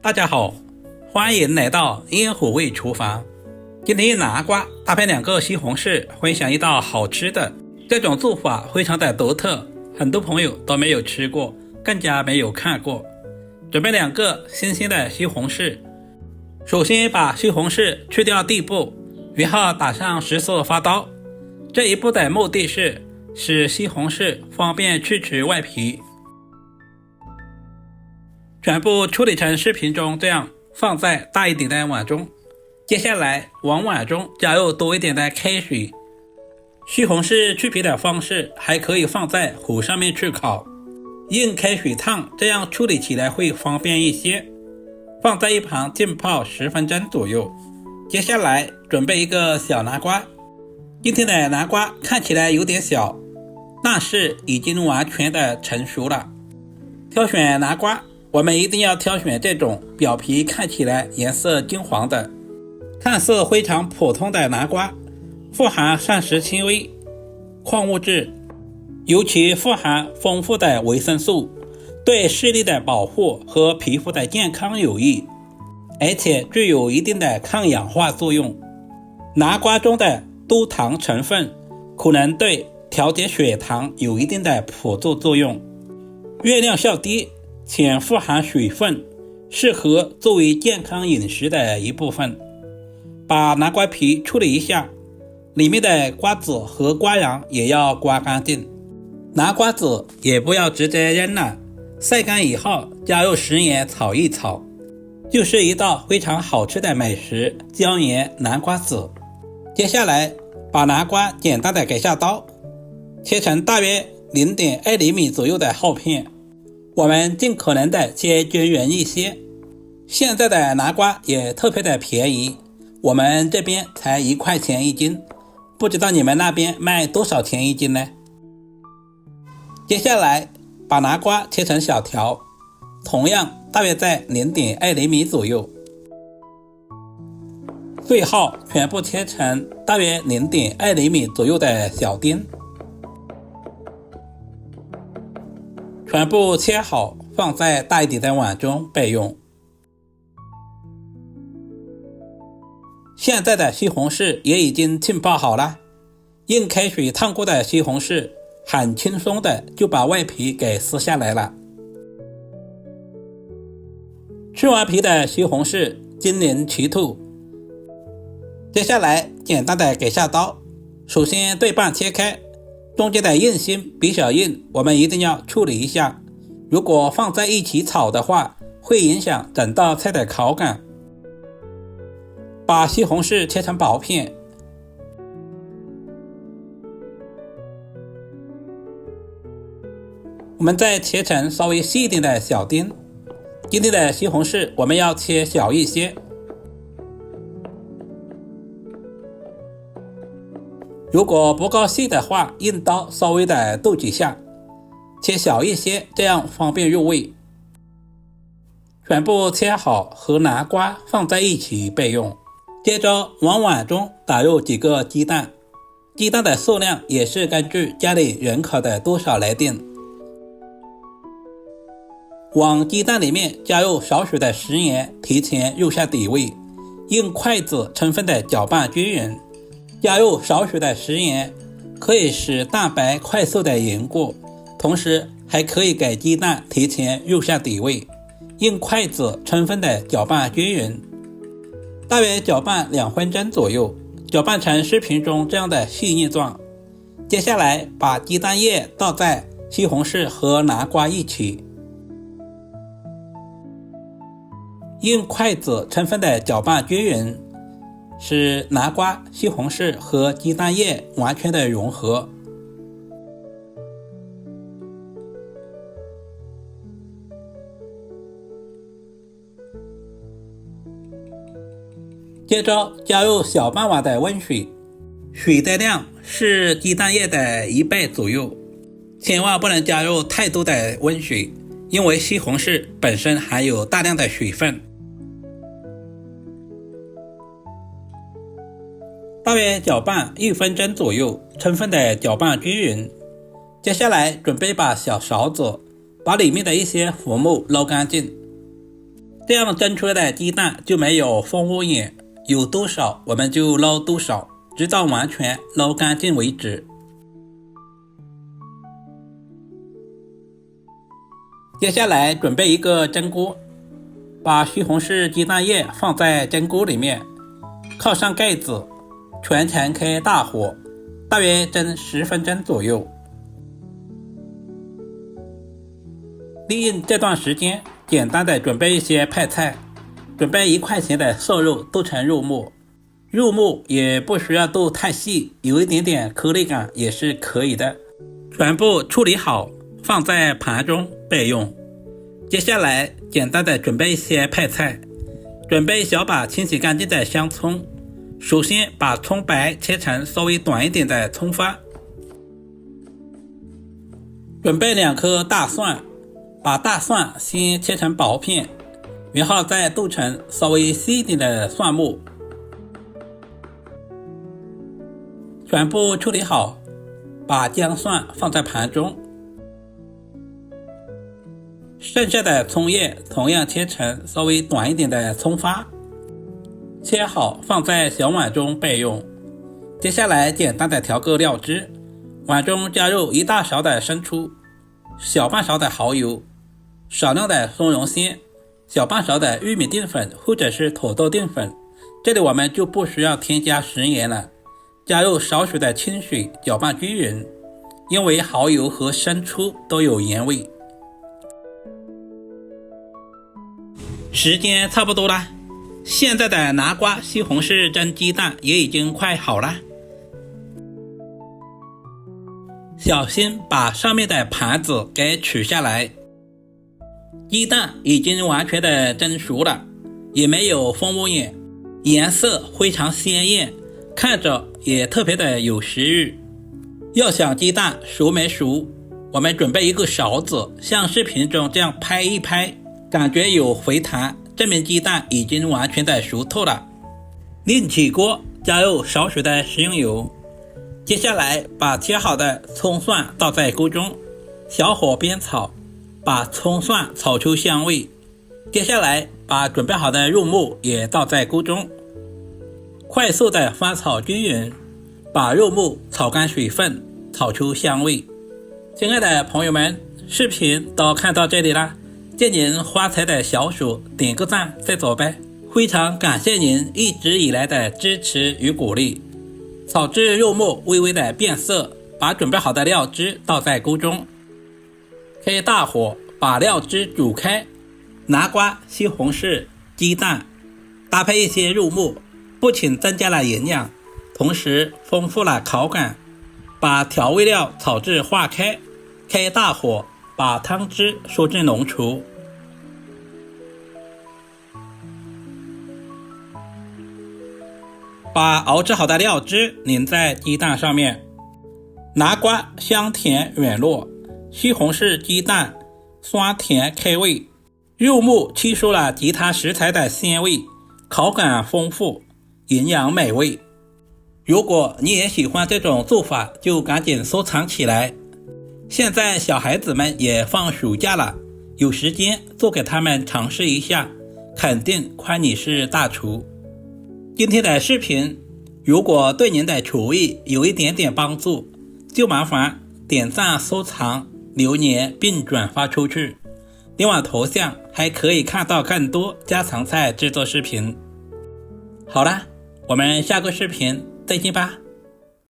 大家好，欢迎来到烟火味厨房。今天拿瓜搭配2个西红柿，分享一道好吃的。这种做法非常的独特，很多朋友都没有吃过，更加没有看过。准备2个新鲜的西红柿，首先把西红柿去掉蒂部，然后打上食色发刀。这一步的目的是使西红柿方便去除外皮。全部处理成视频中这样，放在大一点的碗中。接下来往碗中加入多一点的开水。西红柿去皮的方式还可以放在火上面去烤，用开水烫，这样处理起来会方便一些。放在一旁浸泡10分钟左右。接下来准备一个小南瓜。今天的南瓜看起来有点小，但是已经完全的成熟了。挑选南瓜，我们一定要挑选这种表皮看起来颜色金黄的，看似非常普通的南瓜，富含膳食纤维、矿物质，尤其富含丰富的维生素，对视力的保护和皮肤的健康有益，而且具有一定的抗氧化作用。南瓜中的多糖成分可能对调节血糖有一定的辅助作用，热量较低且富含水分，适合作为健康饮食的一部分。把南瓜皮处理一下，里面的瓜子和瓜瓤也要刮干净。南瓜子也不要直接扔了，晒干以后加入食盐炒一炒，就是一道非常好吃的美食——椒盐南瓜子。接下来把南瓜简单的给下刀，切成大约 0.2 厘米左右的厚片。我们尽可能的切均匀一些。现在的南瓜也特别的便宜，我们这边才1块钱一斤，不知道你们那边卖多少钱一斤呢？接下来把南瓜切成小条，同样大约在 0.2 厘米左右。最后全部切成大约 0.2 厘米左右的小丁。全部切好，放在大一点的碗中备用。现在的西红柿也已经浸泡好了，用开水烫过的西红柿很轻松的就把外皮给撕下来了。去完皮的西红柿晶莹剔透。接下来简单的给下刀，首先对半切开，中间的硬心比较硬，我们一定要处理一下，如果放在一起炒的话，会影响整道菜的口感。把西红柿切成薄片，我们再切成稍微细一点的小丁。今天的西红柿我们要切小一些，如果不够细的话，用刀稍微的剁几下，切小一些，这样方便入味。全部切好，和南瓜放在一起备用。接着往碗中打入几个鸡蛋，鸡蛋的数量也是根据家里人口的多少来定。往鸡蛋里面加入少许的食盐，提前入下底味，用筷子充分的搅拌均匀。加入少许的食盐，可以使蛋白快速的凝固，同时还可以给鸡蛋提前入下底味。用筷子充分的搅拌均匀，大约搅拌2分钟左右，搅拌成视频中这样的细腻状。接下来把鸡蛋液倒在西红柿和南瓜一起，用筷子充分的搅拌均匀，使南瓜、西红柿和鸡蛋液完全的融合。接着加入小半碗的温水，水的量是鸡蛋液的1倍左右，千万不能加入太多的温水，因为西红柿本身含有大量的水分。大约搅拌1分钟左右，充分的搅拌均匀。接下来准备把小勺子，把里面的一些浮沫捞干净。这样蒸出来的鸡蛋就没有蜂窝眼，有多少我们就捞多少，直到完全捞干净为止。接下来准备一个蒸锅，把西红柿鸡蛋液放在蒸锅里面，靠上盖子，全程开大火，大约蒸10分钟左右。利用这段时间，简单的准备一些配菜，准备1块钱的瘦肉剁成肉末，肉末也不需要剁太细，有一点点颗粒感也是可以的。全部处理好，放在盘中备用。接下来简单的准备一些配菜，准备小把清洗干净的香葱，首先把葱白切成稍微短一点的葱花，准备2颗大蒜，把大蒜先切成薄片，然后再剁成稍微细一点的蒜末，全部处理好，把姜蒜放在盘中，剩下的葱叶同样切成稍微短一点的葱花，切好放在小碗中备用。接下来简单的调个料汁，碗中加入1大勺的生抽，小半勺的蚝油，少量的松茸鲜，小半勺的玉米淀粉或者是土豆淀粉，这里我们就不需要添加食盐了。加入少许的清水搅拌均匀，因为蚝油和生抽都有盐味。时间差不多了，现在的南瓜西红柿蒸鸡蛋也已经快好了。小心把上面的盘子给取下来。鸡蛋已经完全的蒸熟了，也没有蜂窝眼，颜色非常鲜艳，看着也特别的有食欲。要想鸡蛋熟没熟，我们准备一个勺子，像视频中这样拍一拍，感觉有回弹，证明鸡蛋已经完全的熟透了。另起锅，加入少许的食用油，接下来把切好的葱蒜倒在锅中，小火煸炒，把葱蒜炒出香味。接下来把准备好的肉末也倒在锅中，快速的翻炒均匀，把肉末炒干水分，炒出香味。亲爱的朋友们，视频都看到这里了，借您发财的小手点个赞再走呗，非常感谢您一直以来的支持与鼓励。炒至肉末微微的变色，把准备好的料汁倒在锅中，开大火把料汁煮开。南瓜、西红柿、鸡蛋搭配一些肉末，不仅增加了营养，同时丰富了口感。把调味料炒至化开，开大火把汤汁收至浓稠。把熬制好的料汁淋在鸡蛋上面，南瓜香甜软糯，西红柿鸡蛋酸甜开胃，肉末吸收了其他食材的鲜味，口感丰富，营养美味。如果你也喜欢这种做法，就赶紧收藏起来。现在小孩子们也放暑假了，有时间做给他们尝试一下，肯定夸你是大厨。今天的视频如果对您的厨艺有一点点帮助，就麻烦点赞、收藏、留言并转发出去。点我头像还可以看到更多家常菜制作视频。好了，我们下个视频再见吧。